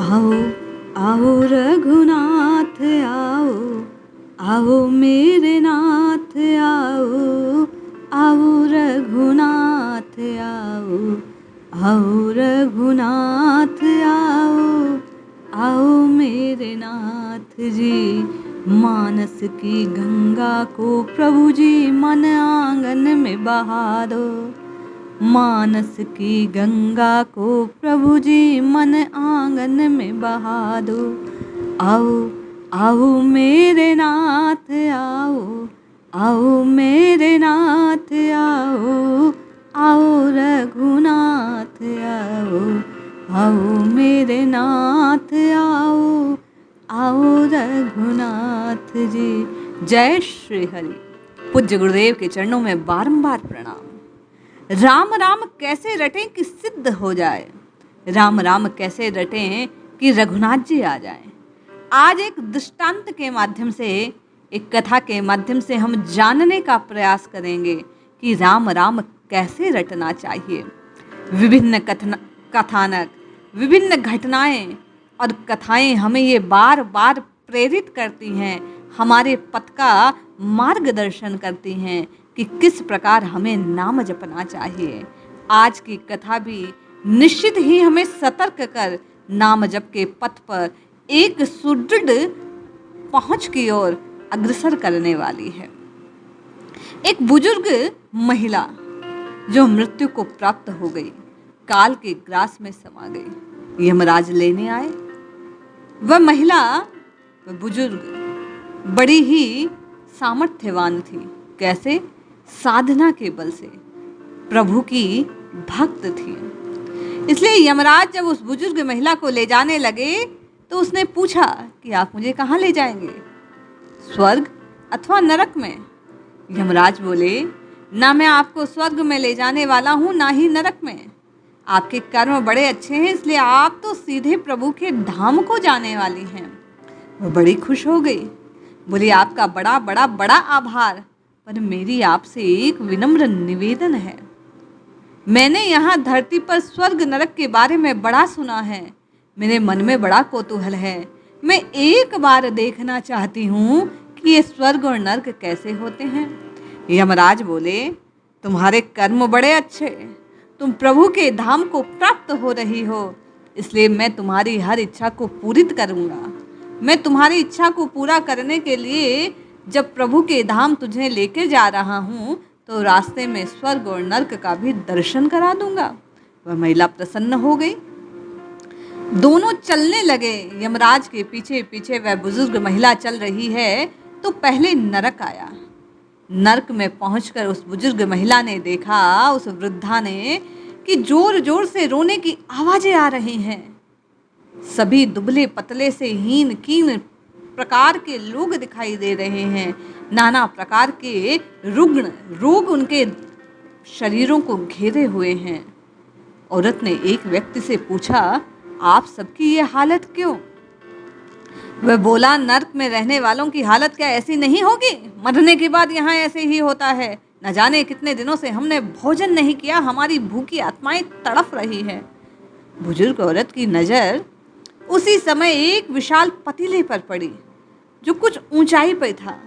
आओ आओ रघुनाथ आओ, आओ मेरे नाथ आओ, आओ रघुनाथ आओ, आओ रघुनाथ आओ, आओ मेरे नाथ जी। मानस की गंगा को प्रभु जी मन आंगन में बहा दो, मानस की गंगा को प्रभु जी मन आंगन में बहा दो। आओ आओ मेरे नाथ आओ, आओ मेरे नाथ आओ, आओ रघुनाथ आओ, आओ मेरे नाथ आओ, आओ रघुनाथ जी। जय श्री हरि। पूज्य गुरुदेव के चरणों में बारंबार प्रणाम। राम राम कैसे रटें कि सिद्ध हो जाए, राम राम कैसे रटें कि रघुनाथ जी आ जाए। आज एक दृष्टांत के माध्यम से, एक कथा के माध्यम से हम जानने का प्रयास करेंगे कि राम राम कैसे रटना चाहिए। विभिन्न कथानक, विभिन्न घटनाएं और कथाएं हमें ये बार बार प्रेरित करती हैं, हमारे पथ का मार्गदर्शन करती हैं कि किस प्रकार हमें नाम जपना चाहिए। आज की कथा भी निश्चित ही हमें सतर्क कर नाम जप के पथ पर एक सुदृढ़ पहुंच की ओर अग्रसर करने वाली है। एक बुजुर्ग महिला जो मृत्यु को प्राप्त हो गई, काल के ग्रास में समा गई, यमराज लेने आए। वह महिला, वह बुजुर्ग बड़ी ही सामर्थ्यवान थी। कैसे? साधना के बल से, प्रभु की भक्त थी। इसलिए यमराज जब उस बुजुर्ग महिला को ले जाने लगे तो उसने पूछा कि आप मुझे कहाँ ले जाएंगे, स्वर्ग अथवा नरक में? यमराज बोले, ना मैं आपको स्वर्ग में ले जाने वाला हूँ, ना ही नरक में। आपके कर्म बड़े अच्छे हैं, इसलिए आप तो सीधे प्रभु के धाम को जाने वाली हैं। वो बड़ी खुश हो गई, बोली, आपका बड़ा बड़ा बड़ा आभार, पर मेरी आपसे एक विनम्र निवेदन है। मैंने यहाँ धरती पर स्वर्ग नरक के बारे में बड़ा सुना है, मेरे मन में बड़ा कौतूहल है। मैं एक बार देखना चाहती हूँ कि ये स्वर्ग और नरक कैसे होते हैं। यमराज बोले, तुम्हारे कर्म बड़े अच्छे, तुम प्रभु के धाम को प्राप्त हो रही हो, इसलिए मैं तुम्हारी हर इच्छा को पूरित करूँगा। मैं तुम्हारी इच्छा को पूरा करने के लिए जब प्रभु के धाम तुझे लेकर जा रहा हूँ तो रास्ते में स्वर्ग और नरक का भी दर्शन करा दूंगा। वह महिला प्रसन्न हो गई। दोनों चलने लगे। यमराज के पीछे पीछे वह बुजुर्ग महिला चल रही है तो पहले नरक आया। नरक में पहुंचकर उस बुजुर्ग महिला ने देखा, उस वृद्धा ने, कि जोर जोर से रोने की आवाजें आ रही हैं। सभी दुबले पतले से हीन कीन प्रकार के लोग दिखाई दे रहे हैं। नाना प्रकार के रुग्ण रोग उनके शरीरों को घेरे हुए हैं। औरत ने एक व्यक्ति से पूछा, आप सबकी ये हालत क्यों? वह बोला, नरक में रहने वालों की हालत क्या ऐसी नहीं होगी? मरने के बाद यहाँ ऐसे ही होता है। न जाने कितने दिनों से हमने भोजन नहीं किया, हमारी भूखी आत्माएं तड़प रही है। बुजुर्ग औरत की नज़र उसी समय एक विशाल पतीले पर पड़ी जो कुछ ऊंचाई पर था।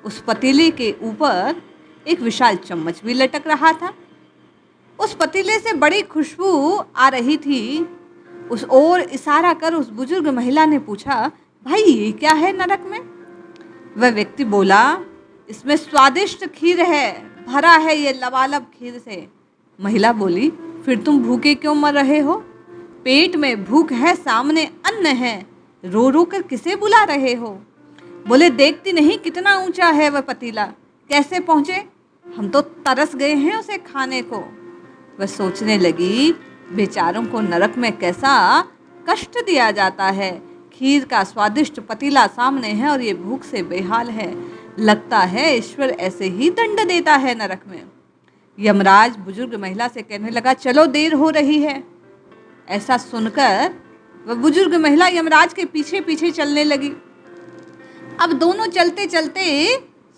उस पतीले के ऊपर एक विशाल चम्मच भी लटक रहा था। उस पतीले से बड़ी खुशबू आ रही थी। उस ओर इशारा कर उस बुजुर्ग महिला ने पूछा, भाई ये क्या है नरक में? वह व्यक्ति बोला, इसमें स्वादिष्ट खीर है, भरा है ये लबालब खीर से। महिला बोली, फिर तुम भूखे क्यों मर रहे हो? पेट में भूख है, सामने अन्न है, रो रो कर किसे बुला रहे हो? बोले, देखती नहीं कितना ऊंचा है वह पतीला, कैसे पहुंचे? हम तो तरस गए हैं उसे खाने को। वह सोचने लगी, बेचारों को नरक में कैसा कष्ट दिया जाता है। खीर का स्वादिष्ट पतीला सामने है और ये भूख से बेहाल है। लगता है ईश्वर ऐसे ही दंड देता है नरक में। यमराज बुजुर्ग महिला से कहने लगा, चलो देर हो रही है। ऐसा सुनकर वह बुजुर्ग महिला यमराज के पीछे पीछे चलने लगी। अब दोनों चलते चलते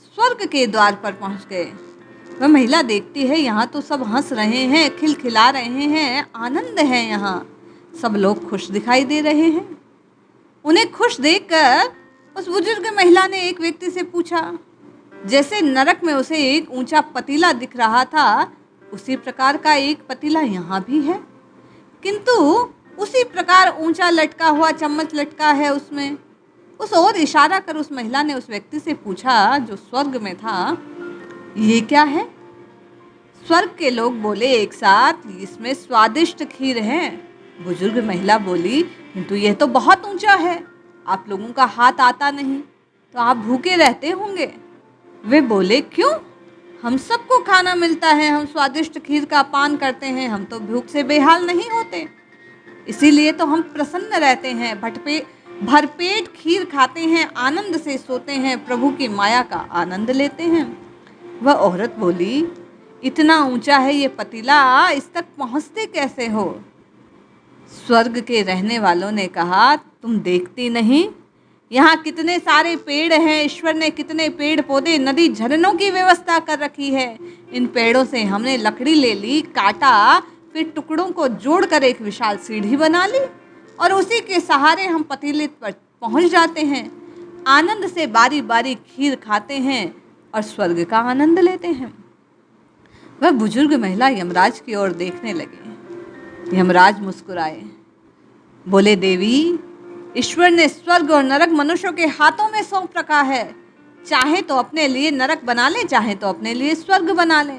स्वर्ग के द्वार पर पहुंच गए। वह महिला देखती है, यहाँ तो सब हंस रहे हैं, खिलखिला रहे हैं, आनंद है यहाँ। सब लोग खुश दिखाई दे रहे हैं। उन्हें खुश देखकर उस बुजुर्ग महिला ने एक व्यक्ति से पूछा, जैसे नरक में उसे एक ऊंचा पतीला दिख रहा था, उसी प्रकार का एक पतीला यहाँ भी है, किंतु उसी प्रकार ऊंचा लटका हुआ चम्मच लटका है उसमें। उस ओर इशारा कर उस महिला ने उस व्यक्ति से पूछा जो स्वर्ग में था, ये क्या है? स्वर्ग के लोग बोले एक साथ, इसमें स्वादिष्ट खीर है। बुजुर्ग महिला बोली, किंतु यह तो बहुत ऊंचा है, आप लोगों का हाथ आता नहीं, तो आप भूखे रहते होंगे। वे बोले, क्यों? हम सबको खाना मिलता है, हम स्वादिष्ट खीर का पान करते हैं, हम तो भूख से बेहाल नहीं होते, इसीलिए तो हम प्रसन्न रहते हैं, भरपेट खीर खाते हैं, आनंद से सोते हैं, प्रभु की माया का आनंद लेते हैं। वह औरत बोली, इतना ऊंचा है ये पतीला, इस तक पहुंचते कैसे हो? स्वर्ग के रहने वालों ने कहा, तुम देखती नहीं यहाँ कितने सारे पेड़ हैं, ईश्वर ने कितने पेड़ पौधे, नदी झरनों की व्यवस्था कर रखी है। इन पेड़ों से हमने लकड़ी ले ली, काटा, फिर टुकड़ों को जोड़कर एक विशाल सीढ़ी बना ली और उसी के सहारे हम पतीले पर पहुंच जाते हैं, आनंद से बारी बारी खीर खाते हैं और स्वर्ग का आनंद लेते हैं। वह बुजुर्ग महिला यमराज की ओर देखने लगे। यमराज मुस्कुराए, बोले, देवी, ईश्वर ने स्वर्ग और नरक मनुष्यों के हाथों में सौंप रखा है, चाहे तो अपने लिए नरक बना ले, चाहे तो अपने लिए स्वर्ग बना ले।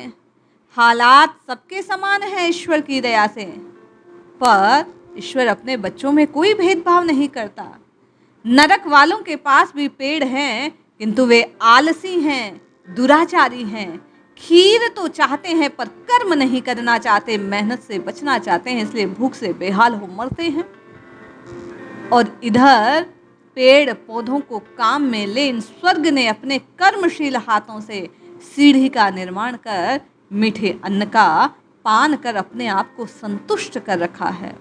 हालात सबके समान है ईश्वर की दया से, पर ईश्वर अपने बच्चों में कोई भेदभाव नहीं करता। नरक वालों के पास भी पेड़ हैं, किंतु वे आलसी हैं, दुराचारी हैं, खीर तो चाहते हैं पर कर्म नहीं करना चाहते, मेहनत से बचना चाहते हैं, इसलिए भूख से बेहाल हो मरते हैं। और इधर पेड़ पौधों को काम में ले इन स्वर्ग ने अपने कर्मशील हाथों से सीढ़ी का निर्माण कर मीठे अन्न का पान कर अपने आप को संतुष्ट कर रखा है।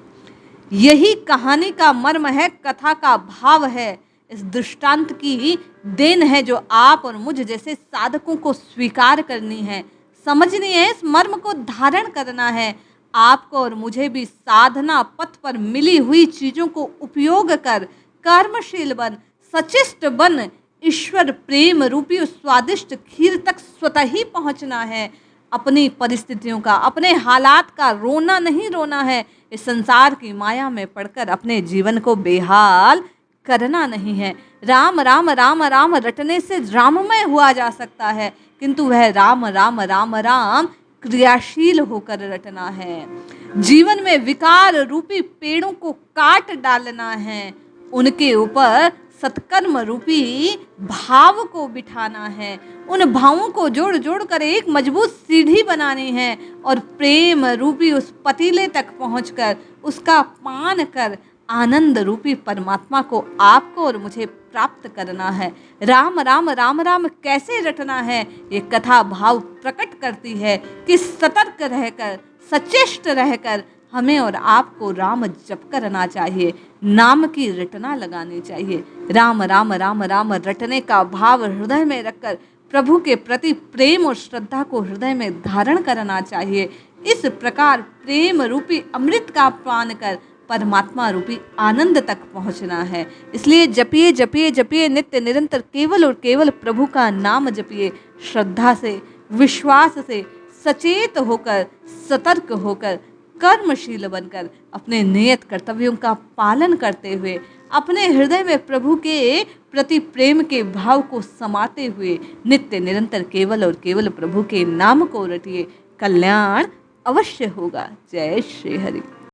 यही कहानी का मर्म है, कथा का भाव है, इस दृष्टांत की देन है जो आप और मुझ जैसे साधकों को स्वीकार करनी है, समझनी है, इस मर्म को धारण करना है। आपको और मुझे भी साधना पथ पर मिली हुई चीज़ों को उपयोग कर कर्मशील बन, सचेष्ट बन, ईश्वर प्रेम रूपी उस स्वादिष्ट खीर तक स्वतः ही पहुंचना है। अपनी परिस्थितियों का, अपने हालात का रोना नहीं रोना है, इस संसार की माया में पड़कर अपने जीवन को बेहाल करना नहीं है। राम राम राम राम रटने से राममय हुआ जा सकता है, किंतु वह राम राम राम राम क्रियाशील होकर रटना है। जीवन में विकार रूपी पेड़ों को काट डालना है, उनके ऊपर सत्कर्म रूपी भाव को बिठाना है, उन भावों को जोड़ जोड़ कर एक मजबूत सीढ़ी बनानी है और प्रेम रूपी उस पतीले तक पहुंचकर उसका पान कर आनंद रूपी परमात्मा को आपको और मुझे प्राप्त करना है। राम राम राम राम कैसे रटना है, ये कथा भाव प्रकट करती है कि सतर्क रहकर, सचेष्ट रहकर हमें और आपको राम जप करना चाहिए, नाम की रटना लगानी चाहिए। राम राम राम राम रटने का भाव हृदय में रखकर प्रभु के प्रति प्रेम और श्रद्धा को हृदय में धारण करना चाहिए। इस प्रकार प्रेम रूपी अमृत का पान कर परमात्मा रूपी आनंद तक पहुंचना है। इसलिए जपिए जपिए जपिए नित्य निरंतर केवल और केवल प्रभु का नाम जपिए, श्रद्धा से, विश्वास से, सचेत होकर, सतर्क होकर, कर्मशील बनकर अपने नियत कर्तव्यों का पालन करते हुए अपने हृदय में प्रभु के प्रति प्रेम के भाव को समाते हुए नित्य निरंतर केवल और केवल प्रभु के नाम को रटिए, कल्याण अवश्य होगा। जय श्री हरि।